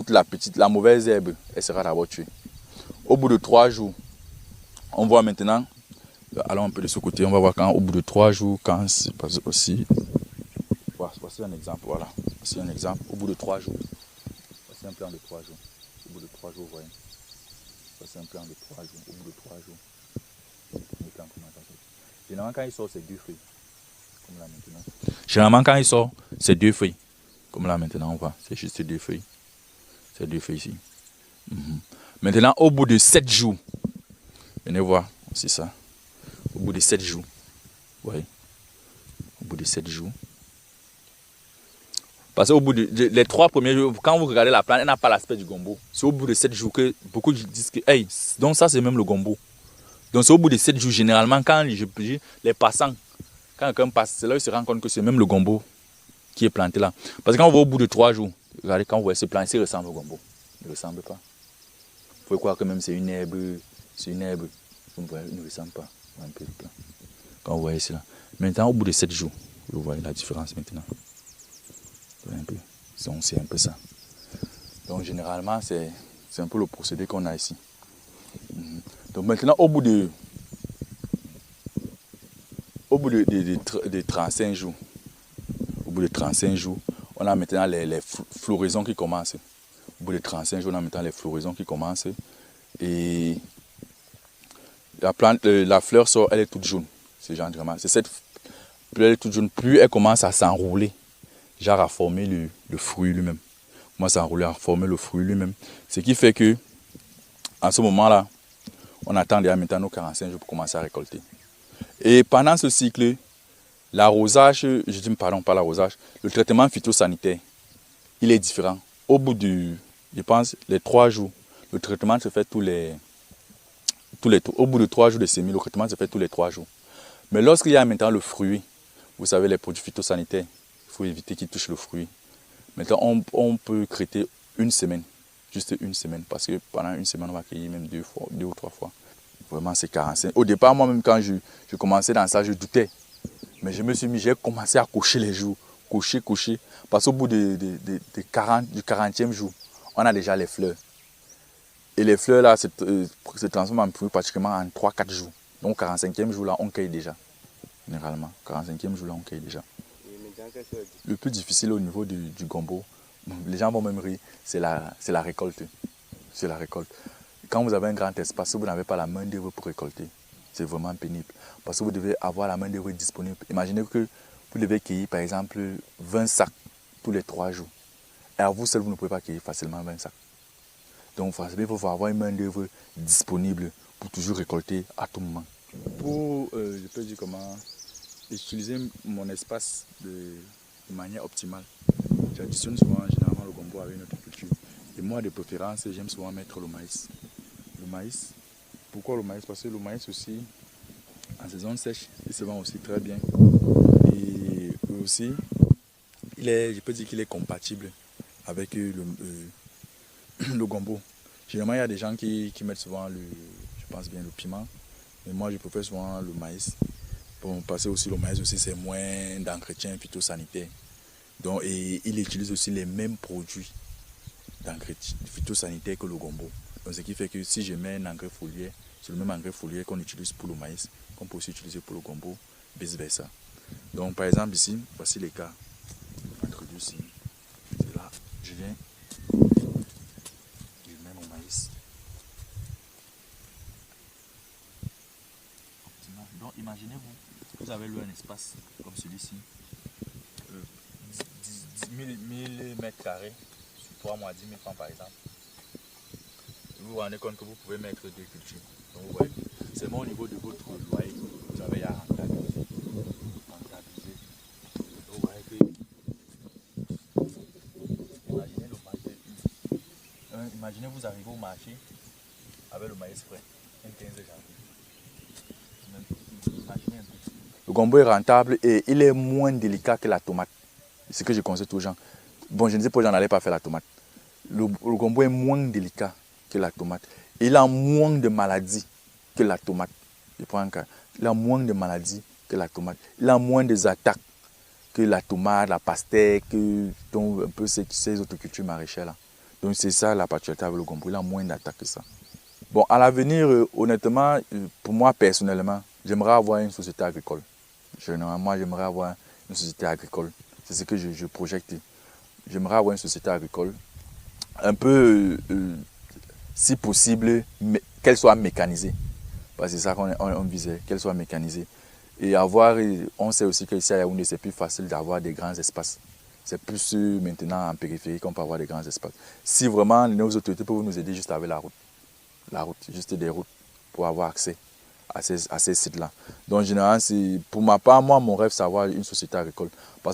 La mauvaise herbe, elle sera d'abord tuée. Au bout de 3 jours, on voit maintenant, allons un peu de ce côté, on va voir quand au bout de 3 jours, quand c'est aussi, voici un exemple, voilà, voici un exemple, au bout de 3 jours, voici un plan de 3 jours, au bout de 3 jours, voyez, voici un plan de 3 jours, au bout de 3 jours, généralement quand il sort c'est 2 feuilles, comme là maintenant. Généralement quand il sort c'est 2 feuilles, comme là maintenant on voit, c'est juste 2 feuilles, c'est 2 feuilles ici. Maintenant au bout de 7 jours, venez voir, c'est ça, au bout de 7 jours, vous voyez, au bout de 7 jours. Parce qu'au bout de les 3 premiers jours, quand vous regardez la plante, elle n'a pas l'aspect du gombo. C'est au bout de 7 jours que beaucoup disent que, hey, donc ça c'est même le gombo. Donc c'est au bout de 7 jours, généralement, quand les passants, quand quelqu'un passe, c'est là où ils se rendent compte que c'est même le gombo qui est planté là. Parce que quand on va au bout de 3 jours, regardez, quand vous voyez ce plant, il ressemble au gombo. Il ne ressemble pas. Vous pouvez croire que même c'est une herbe, vous ne voyez, il ne ressemble pas. Un peu le plan. Quand vous voyez cela. Maintenant, au bout de 7 jours, vous voyez la différence maintenant. Un peu. C'est un peu ça. Donc généralement, c'est un peu le procédé qu'on a ici. Donc maintenant, au bout de 35 jours, on a maintenant les floraisons qui commencent. Au bout de 35 jours, on a maintenant les floraisons qui commencent. Et la plante, la fleur sort, elle est toute jaune. C'est cette fleur, elle est toute jaune. Plus elle commence à s'enrouler, genre à former le fruit lui-même. Moi, ça enroulé à former le fruit lui-même. Ce qui fait que, en ce moment-là, on attend déjà maintenant nos 45 jours pour commencer à récolter. Et pendant ce cycle, l'arrosage, je dis pardon, pas l'arrosage, le traitement phytosanitaire, il est différent. Au bout je pense, les 3 jours, le traitement se fait au bout de 3 jours de semis, le traitement se fait tous les 3 jours. Mais lorsqu'il y a maintenant le fruit, vous savez, les produits phytosanitaires, il faut éviter qu'ils touchent le fruit. Maintenant, on peut traiter une semaine, juste une semaine, parce que pendant une semaine, on va cueillir même 2 ou 3 fois. Vraiment, c'est 45. Au départ, moi-même, quand je commençais dans ça, je doutais. Mais je me suis mis, j'ai commencé à cocher les jours, cocher. Parce qu'au bout du 40e jour, on a déjà les fleurs. Et les fleurs, là, se transforment en fruits pratiquement en 3-4 jours. Donc, 45e jour, là, on cueille déjà. Généralement, 45e jour, là, on cueille déjà. Le plus difficile au niveau du gombo, les gens vont même rire, c'est la récolte. C'est la récolte. Quand vous avez un grand espace, vous n'avez pas la main d'œuvre pour récolter. C'est vraiment pénible. Parce que vous devez avoir la main d'œuvre disponible. Imaginez que vous devez cueillir par exemple 20 sacs tous les 3 jours. Et à vous seul, vous ne pouvez pas cueillir facilement 20 sacs. Donc il faut avoir une main d'œuvre disponible pour toujours récolter à tout moment. Pour, je peux dire comment, utiliser mon espace de manière optimale. J'additionne souvent généralement le gombo avec une autre culture. Et moi, de préférence, j'aime souvent mettre le maïs. Le maïs. Pourquoi le maïs? Parce que le maïs aussi, en saison sèche, il se vend aussi très bien. Et aussi, je peux dire qu'il est compatible avec le gombo. Généralement, il y a des gens qui mettent souvent je pense bien le piment. Mais moi, je préfère souvent le maïs. Bon, parce que aussi le maïs aussi, c'est moins d'entretien phytosanitaire. Donc, et il utilise aussi les mêmes produits d'engrais phytosanitaire que le gombo. Donc, ce qui fait que si je mets un engrais foliaire, c'est le même engrais foliaire qu'on utilise pour le maïs, qu'on peut aussi utiliser pour le gombo, vice versa. Donc, par exemple, ici, voici les cas. Introduit ici. C'est là, je mets mon maïs. Donc, imaginez-vous, vous avez un espace comme celui-ci, 1000 mètres carrés, sur 3 mois, 10 000 francs par exemple. Vous vous rendez compte que vous pouvez mettre 2 cultures. Donc vous voyez, c'est au niveau de votre loyer que vous avez à rentabiliser. Donc vous voyez que, imaginez le marché. Imaginez vous arrivez au marché avec le maïs frais, un 15 janvier. Imaginez un peu. Le gombo est rentable et il est moins délicat que la tomate. C'est ce que je conseille aux gens. Bon, je ne sais pas, j'en allais pas faire la tomate. Le gombo est moins délicat que la tomate. Il a moins de maladies que la tomate. Je prends un cas. Il a moins de maladies que la tomate. Il a moins des attaques que la tomate, la pastèque, un peu ces autres cultures maraîchères là. Donc c'est ça la particularité avec le Gombo, il a moins d'attaques que ça. Bon, à l'avenir, honnêtement, pour moi personnellement, j'aimerais avoir une société agricole. Généralement, j'aimerais avoir une société agricole. C'est ce que je projette. J'aimerais avoir une société agricole, un peu, si possible, qu'elle soit mécanisée. Parce que c'est ça qu'on visait, qu'elle soit mécanisée. Et on sait aussi qu'ici à Yaoundé, c'est plus facile d'avoir des grands espaces. C'est plus maintenant en périphérie qu'on peut avoir des grands espaces. Si vraiment nos autorités peuvent nous aider juste avec la route, juste des routes pour avoir accès à ces sites-là. Donc, en général, pour ma part, moi, mon rêve, c'est d'avoir une société agricole. Parce